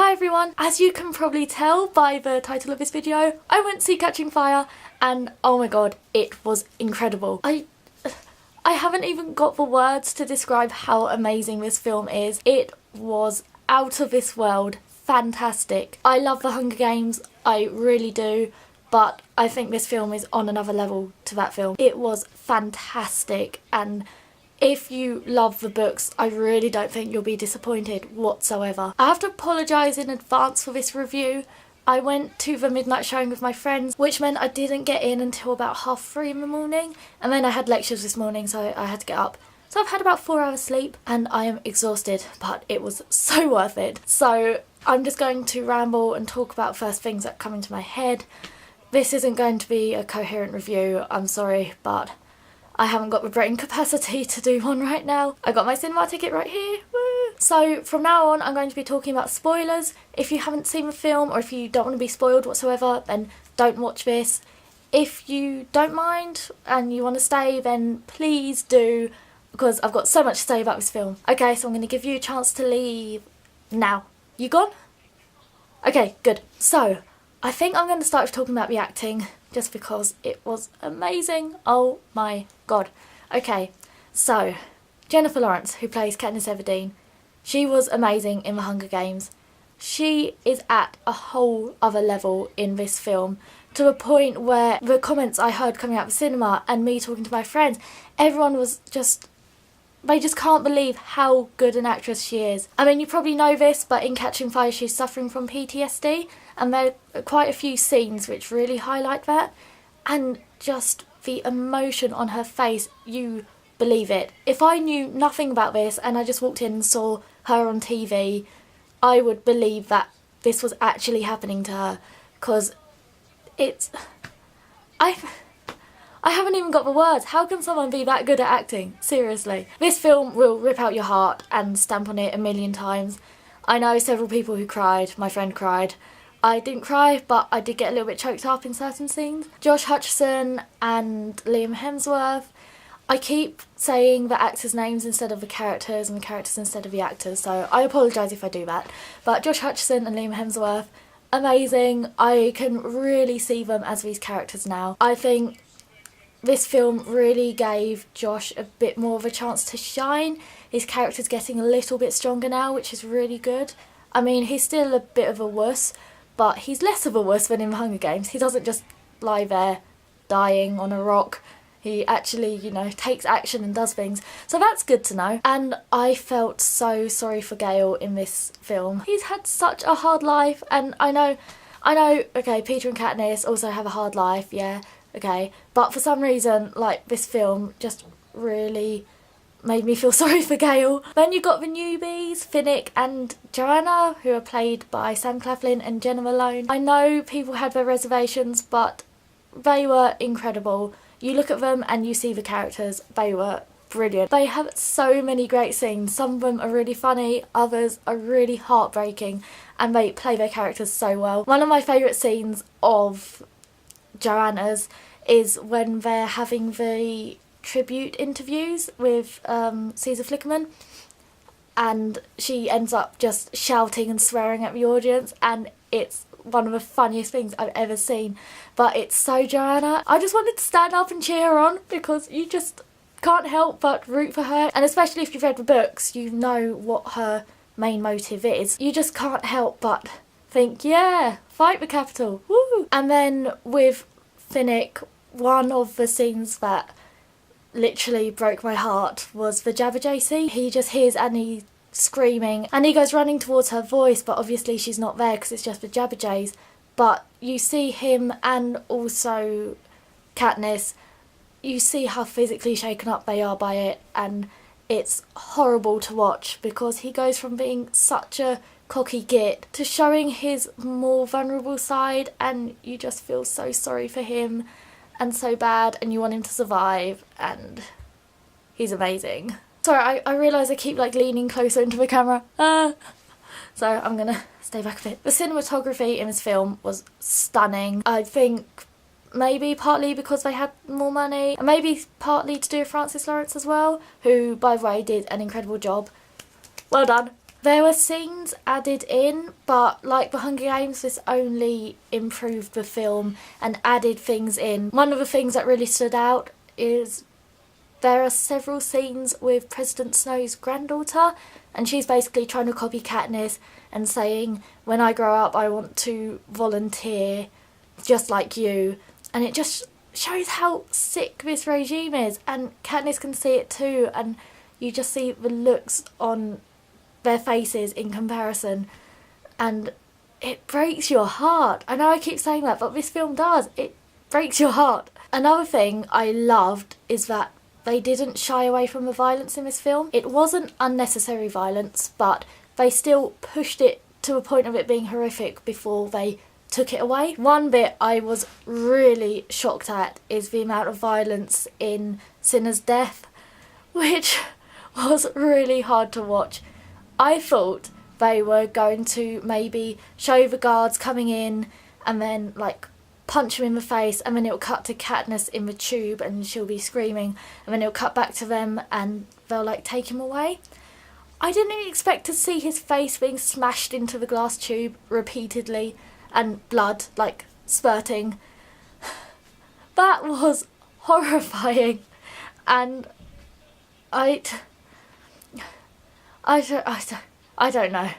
Hi everyone! As you can probably tell by the title of this video, I went to see Catching Fire and oh my god, it was incredible. I haven't even got the words to describe how amazing this film is. It was out of this world, fantastic. I love The Hunger Games, I really do, but I think this film is on another level to that film. It was fantastic, and if you love the books, I really don't think you'll be disappointed whatsoever. I have to apologise in advance for this review. I went to the midnight showing with my friends, which meant I didn't get in until about 3:30 in the morning, and then I had lectures this morning, so I had to get up. So I've had about 4 hours sleep and I am exhausted, but it was so worth it. So I'm just going to ramble and talk about first things that come into my head. This isn't going to be a coherent review, I'm sorry, but I haven't got the brain capacity to do one right now. I got my cinema ticket right here. Woo! So from now on I'm going to be talking about spoilers. If you haven't seen the film or if you don't want to be spoiled whatsoever, then don't watch this. If you don't mind and you want to stay, then please do, because I've got so much to say about this film. Okay, so I'm going to give you a chance to leave now. You gone? Okay, good. So I think I'm going to start with talking about the acting, just because it was amazing. Oh my god. Okay, so Jennifer Lawrence, who plays Katniss Everdeen, she was amazing in The Hunger Games. She is at a whole other level in this film, to a point where the comments I heard coming out of the cinema and me talking to my friends, everyone was just, they just can't believe how good an actress she is. I mean, you probably know this, but in Catching Fire she's suffering from PTSD, and there are quite a few scenes which really highlight that, and just the emotion on her face, you believe it. If I knew nothing about this and I just walked in and saw her on TV, I would believe that this was actually happening to her, because it's... I haven't even got the words. How can someone be that good at acting? Seriously. This film will rip out your heart and stamp on it a million times. I know several people who cried. My friend cried. I didn't cry, but I did get a little bit choked up in certain scenes. Josh Hutcherson and Liam Hemsworth. I keep saying the actors' names instead of the characters and the characters instead of the actors, so I apologise if I do that. But Josh Hutcherson and Liam Hemsworth, amazing. I can really see them as these characters now. I think this film really gave Josh a bit more of a chance to shine. His character's getting a little bit stronger now, which is really good. I mean, he's still a bit of a wuss, but he's less of a wuss than in The Hunger Games. He doesn't just lie there dying on a rock. He actually, you know, takes action and does things. So that's good to know. And I felt so sorry for Gale in this film. He's had such a hard life, and I know, okay, Peter and Katniss also have a hard life, yeah, okay. But for some reason, like, this film just really made me feel sorry for Gale. Then you got the newbies, Finnick and Joanna, who are played by Sam Claflin and Jenna Malone. I know people had their reservations, but they were incredible. You look at them and you see the characters, they were brilliant. They have so many great scenes. Some of them are really funny, others are really heartbreaking, and they play their characters so well. One of my favourite scenes of Joanna's is when they're having the tribute interviews with Caesar Flickerman, and she ends up just shouting and swearing at the audience, and it's one of the funniest things I've ever seen. But it's so Joanna. I just wanted to stand up and cheer her on, because you just can't help but root for her, and especially if you've read the books, you know what her main motive is. You just can't help but think, yeah, fight the Capitol, woo! And then with Finnick, one of the scenes that literally broke my heart was the Jabberjay scene. He just hears Annie screaming and he goes running towards her voice, but obviously she's not there because it's just the Jabberjays. But you see him and also Katniss, you see how physically shaken up they are by it, and it's horrible to watch, because he goes from being such a cocky git to showing his more vulnerable side, and you just feel so sorry for him and so bad, and you want him to survive, and he's amazing. Sorry, I realise I keep like leaning closer into the camera. So I'm gonna stay back a bit. The cinematography in this film was stunning. I think maybe partly because they had more money, and maybe partly to do with Francis Lawrence as well, who, by the way, did an incredible job. Well done. There were scenes added in, but like the Hunger Games, this only improved the film and added things in. One of the things that really stood out is there are several scenes with President Snow's granddaughter, and she's basically trying to copy Katniss and saying, when I grow up I want to volunteer just like you. And it just shows how sick this regime is, and Katniss can see it too, and you just see the looks on their faces in comparison, and it breaks your heart. I know I keep saying that, but this film does. It breaks your heart. Another thing I loved is that they didn't shy away from the violence in this film. It wasn't unnecessary violence, but they still pushed it to a point of it being horrific before they took it away. One bit I was really shocked at is the amount of violence in Cinna's death, which was really hard to watch. I thought they were going to maybe show the guards coming in and then like punch him in the face, and then it'll cut to Katniss in the tube and she'll be screaming, and then it'll cut back to them and they'll like take him away. I didn't expect to see his face being smashed into the glass tube repeatedly and blood like spurting. That was horrifying, and I don't know.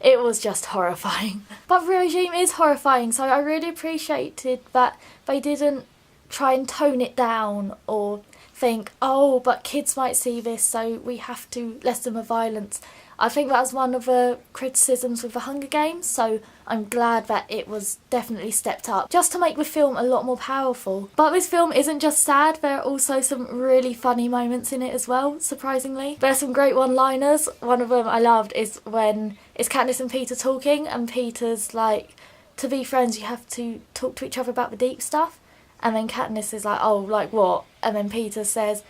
It was just horrifying. But the regime is horrifying, so I really appreciated that they didn't try and tone it down or think, oh, but kids might see this, so we have to lessen the violence. I think that was one of the criticisms with the Hunger Games, so I'm glad that it was definitely stepped up, just to make the film a lot more powerful. But this film isn't just sad, there are also some really funny moments in it as well, surprisingly. There are some great one-liners. One of them I loved is when it's Katniss and Peter talking, and Peter's like, to be friends you have to talk to each other about the deep stuff. And then Katniss is like, oh, like what? And then Peter says,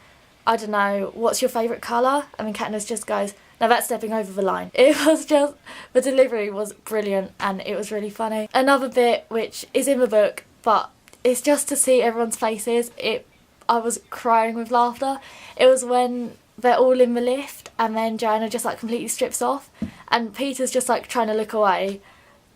I don't know, what's your favourite colour? And then Katniss just goes, now that's stepping over the line. It was just, the delivery was brilliant and it was really funny. Another bit which is in the book, but it's just to see everyone's faces, I was crying with laughter. It was when they're all in the lift and then Joanna just like completely strips off and Peter's just like trying to look away.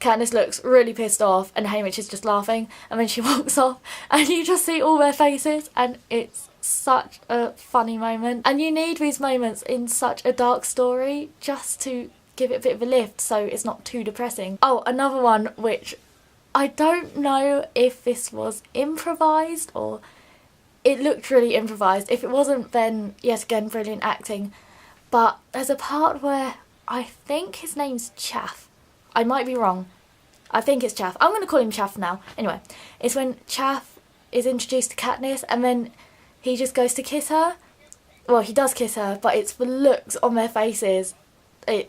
Katniss looks really pissed off and Haymitch is just laughing, and then she walks off and you just see all their faces, and it's such a funny moment. And you need these moments in such a dark story just to give it a bit of a lift so it's not too depressing. Oh, another one which I don't know if this was improvised or it looked really improvised. If it wasn't, then yet again brilliant acting. But there's a part where I think his name's Chaff. I might be wrong. I think it's Chaff. I'm going to call him Chaff now. Anyway, it's when Chaff is introduced to Katniss and then he just goes to kiss her. Well, he does kiss her, but it's the looks on their faces. I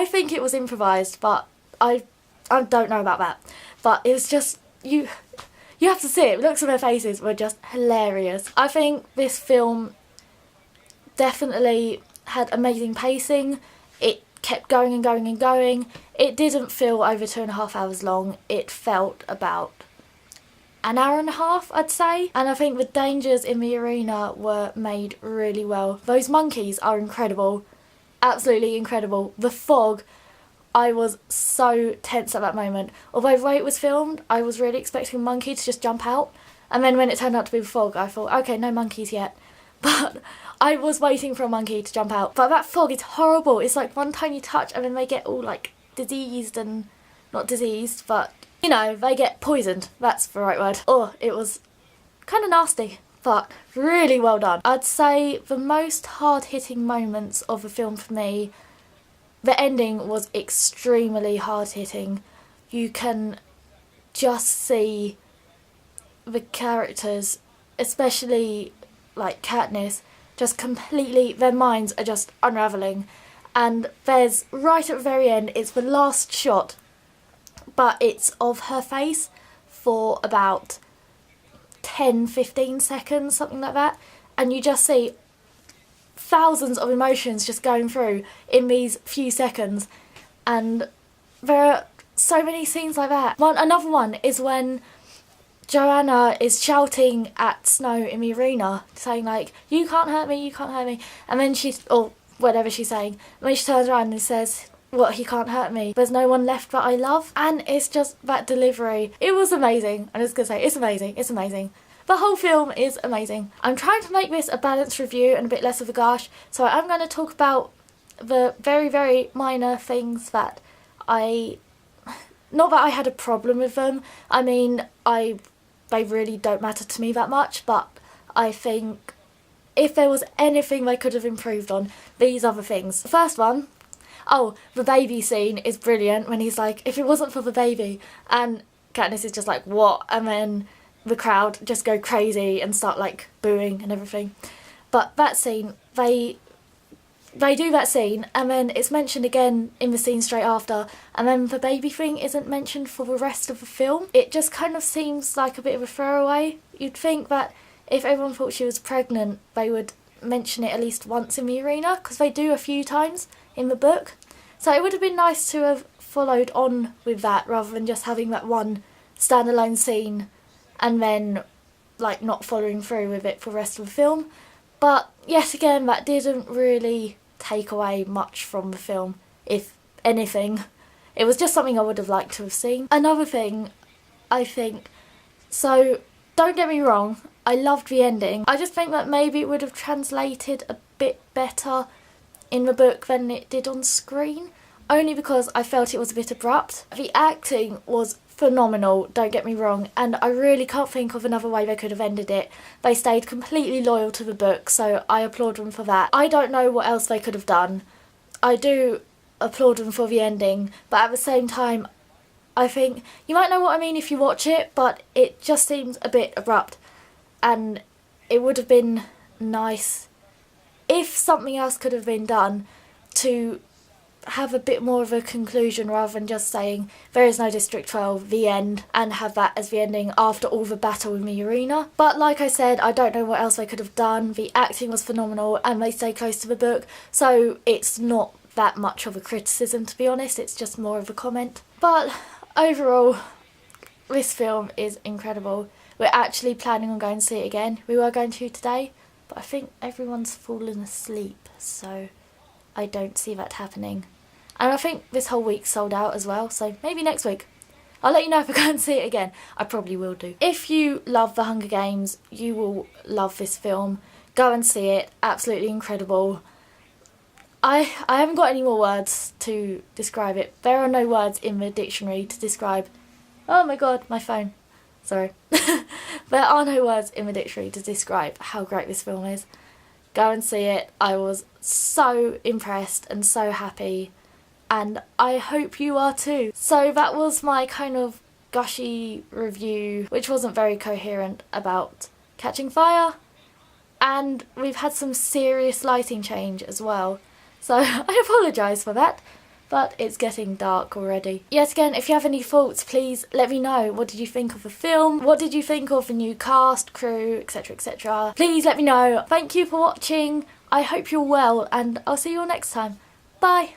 think it was improvised, but I don't know about that. But it was just, you have to see it. The looks on their faces were just hilarious. I think this film definitely had amazing pacing. It kept going and going and going. It didn't feel over 2.5 hours long. It felt about an hour and a half, I'd say. And I think the dangers in the arena were made really well. Those monkeys are incredible. Absolutely incredible. The fog, I was so tense at that moment. Although the way it was filmed, I was really expecting a monkey to just jump out. And then when it turned out to be the fog, I thought, okay, no monkeys yet. But I was waiting for a monkey to jump out. But that fog is horrible. It's like one tiny touch and then they get all like diseased and, not diseased, but you know, they get poisoned. That's the right word. Oh, it was kind of nasty, but really well done. I'd say the most hard-hitting moments of the film for me, the ending was extremely hard-hitting. You can just see the characters, especially like Katniss, just completely, their minds are just unravelling. And there's, right at the very end, it's the last shot, but it's of her face for about 10-15 seconds, something like that. And you just see thousands of emotions just going through in these few seconds. And there are so many scenes like that. Another one is when Joanna is shouting at Snow in the arena, saying like, you can't hurt me, you can't hurt me. And then whatever she's saying. And then she turns around and says, "What, he can't hurt me? There's no one left that I love." And it's just that delivery. It was amazing. I'm just gonna say, it's amazing. It's amazing. The whole film is amazing. I'm trying to make this a balanced review and a bit less of a gush, so I'm going to talk about the very, very minor things that not that I had a problem with them. I mean, they really don't matter to me that much, but I think if there was anything they could have improved on, these are the things. The first one, the baby scene is brilliant when he's like, "If it wasn't for the baby," and Katniss is just like, "What?" And then the crowd just go crazy and start like booing and everything. But that scene, they do that scene and then it's mentioned again in the scene straight after, and then the baby thing isn't mentioned for the rest of the film. It just kind of seems like a bit of a throwaway. You'd think that if everyone thought she was pregnant, they would mention it at least once in the arena, because they do a few times in the book. So it would have been nice to have followed on with that rather than just having that one standalone scene and then like not following through with it for the rest of the film. But yet again, that didn't really take away much from the film, if anything. It was just something I would have liked to have seen. Another thing, I think, so don't get me wrong, I loved the ending. I just think that maybe it would have translated a bit better in the book than it did on screen, only because I felt it was a bit abrupt. The acting was phenomenal, don't get me wrong, and I really can't think of another way they could have ended it. They stayed completely loyal to the book, so I applaud them for that. I don't know what else they could have done. I do applaud them for the ending, but at the same time, I think you might know what I mean if you watch it, but it just seems a bit abrupt, and it would have been nice if something else could have been done to have a bit more of a conclusion rather than just saying there is no District 12, the end, and have that as the ending after all the battle in the arena. But like I said, I don't know what else they could have done. The acting was phenomenal and they stay close to the book, so it's not that much of a criticism, to be honest, it's just more of a comment. But overall, this film is incredible. We're actually planning on going to see it again. We were going to today, but I think everyone's fallen asleep, so I don't see that happening. And I think this whole week's sold out as well, so maybe next week. I'll let you know if I go and see it again. I probably will do. If you love The Hunger Games, you will love this film. Go and see it. Absolutely incredible. I haven't got any more words to describe it. There are no words in the dictionary to describe... Oh my god, my phone. Sorry. There are no words in the dictionary to describe how great this film is. Go and see it. I was so impressed and so happy, and I hope you are too. So that was my kind of gushy review, which wasn't very coherent, about Catching Fire, and we've had some serious lighting change as well, so I apologise for that, but it's getting dark already. Yet again, if you have any thoughts, please let me know. What did you think of the film? What did you think of the new cast, crew, etc, etc? Please let me know. Thank you for watching. I hope you're well, and I'll see you all next time. Bye!